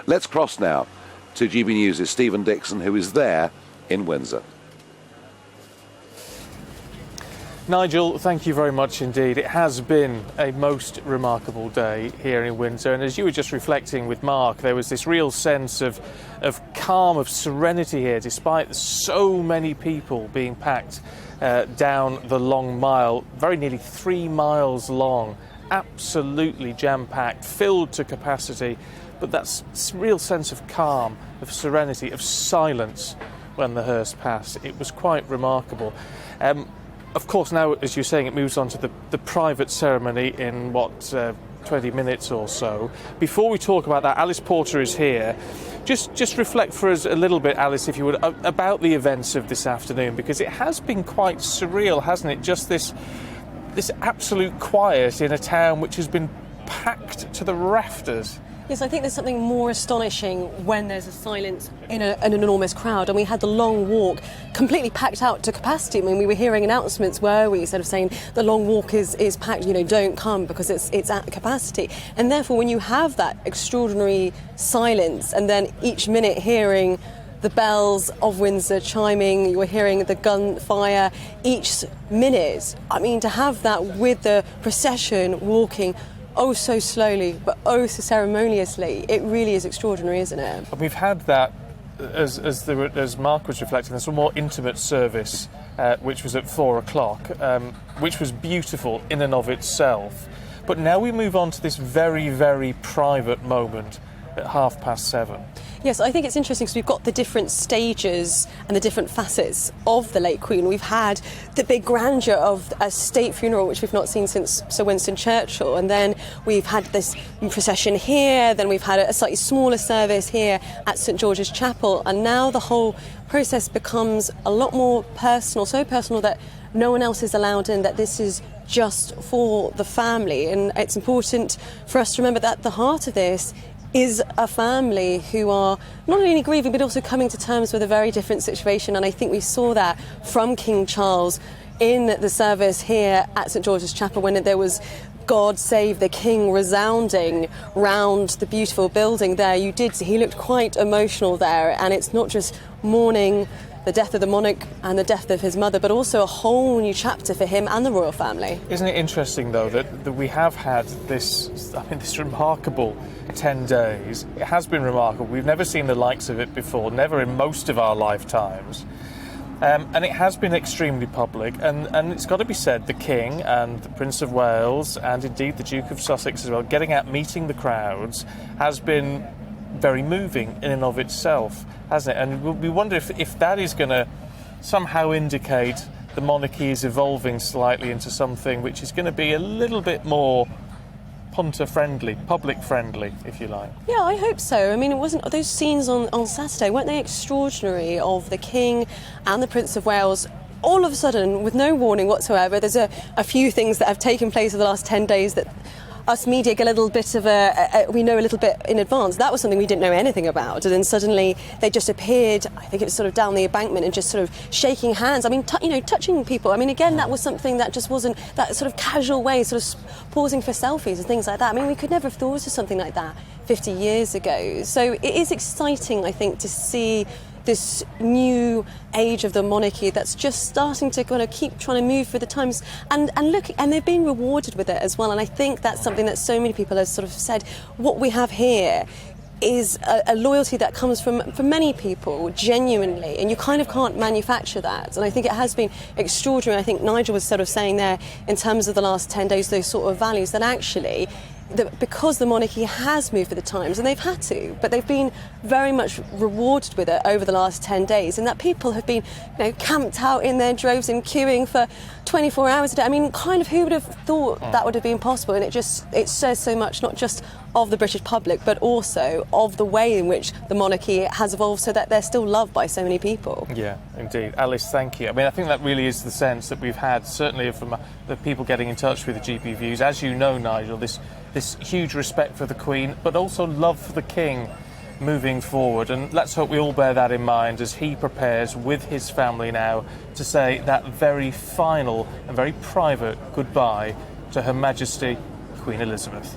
Let's cross now to GB News' Stephen Dixon, who is there in Windsor. Nigel, thank you very much indeed. It has been a most remarkable day here in Windsor, and as you were just reflecting with Mark, there was this real sense of calm, of serenity here, despite so many people being packed down the long mile, very nearly 3 miles long, absolutely jam-packed, filled to capacity, but that real sense of calm, of serenity, of silence when the hearse passed. It was quite remarkable. Of course, now, as you're saying, it moves on to the private ceremony in, 20 minutes or so. Before we talk about that, Alice Porter is here. Just reflect for us a little bit, Alice, if you would, about the events of this afternoon, because it has been quite surreal, hasn't it? Just this absolute quiet in a town which has been packed to the rafters. Yes, I think there's something more astonishing when there's a silence in an enormous crowd. And we had the long walk completely packed out to capacity. I mean, we were hearing announcements, were we, sort of saying the long walk is packed, don't come because it's at capacity. And therefore, when you have that extraordinary silence and then each minute hearing the bells of Windsor chiming, you were hearing the gunfire each minute. I mean, to have that with the procession walking oh so slowly, but oh so ceremoniously, it really is extraordinary, isn't it? And we've had that, as Mark was reflecting, there's a more intimate service, which was at 4 o'clock, which was beautiful in and of itself. But now we move on to this very, very private moment at 7:30. Yes, I think it's interesting because we've got the different stages and the different facets of the late Queen. We've had the big grandeur of a state funeral, which we've not seen since Sir Winston Churchill, and then we've had this procession here, then we've had a slightly smaller service here at St George's Chapel, and now the whole process becomes a lot more personal, so personal that no one else is allowed in, that this is just for the family. And it's important for us to remember that the heart of this is a family who are not only grieving but also coming to terms with a very different situation, and I think we saw that from King Charles in the service here at St George's Chapel when there was God Save the King resounding round the beautiful building there. You did see he looked quite emotional there, and it's not just mourning the death of the monarch and the death of his mother, but also a whole new chapter for him and the royal family. Isn't it interesting, though, that we have had this remarkable 10 days. It has been remarkable. We've never seen the likes of it before, never in most of our lifetimes. And it has been extremely public, and it's got to be said, the King and the Prince of Wales and indeed the Duke of Sussex as well, getting out, meeting the crowds, has been very moving in and of itself, hasn't it? And we wonder if that is going to somehow indicate the monarchy is evolving slightly into something which is going to be a little bit more punter-friendly, public-friendly, if you like. Yeah, I hope so. I mean, it wasn't those scenes on Saturday, weren't they extraordinary, of the King and the Prince of Wales all of a sudden, with no warning whatsoever? There's a few things that have taken place over the last 10 days that us media get a little bit of we know a little bit in advance. That was something we didn't know anything about, and then suddenly they just appeared. I think it was sort of down the embankment and just sort of shaking hands. I mean, touching people. I mean, again, that was something that just wasn't that sort of casual way, sort of pausing for selfies and things like that. I mean, we could never have thought of something like that 50 years ago. So it is exciting, I think, to see this new age of the monarchy that's just starting to kind of keep trying to move with the times and look, and they've been rewarded with it as well. And I think that's something that so many people have sort of said, what we have here is a loyalty that comes from many people genuinely, and you kind of can't manufacture that. And I think it has been extraordinary. I think Nigel was sort of saying there in terms of the last 10 days, those sort of values, that actually because the monarchy has moved with the times, and they've had to, but they've been very much rewarded with it over the last 10 days, and that people have been camped out in their droves and queuing for 24 hours a day. I mean, kind of who would have thought that would have been possible? And it says so much, not just of the British public, but also of the way in which the monarchy has evolved so that they're still loved by so many people. Yeah, indeed. Alice, thank you. I mean, I think that really is the sense that we've had, certainly from the people getting in touch with the GB Views. As you know, Nigel, this huge respect for the Queen, but also love for the King moving forward. And let's hope we all bear that in mind as he prepares with his family now to say that very final and very private goodbye to Her Majesty Queen Elizabeth.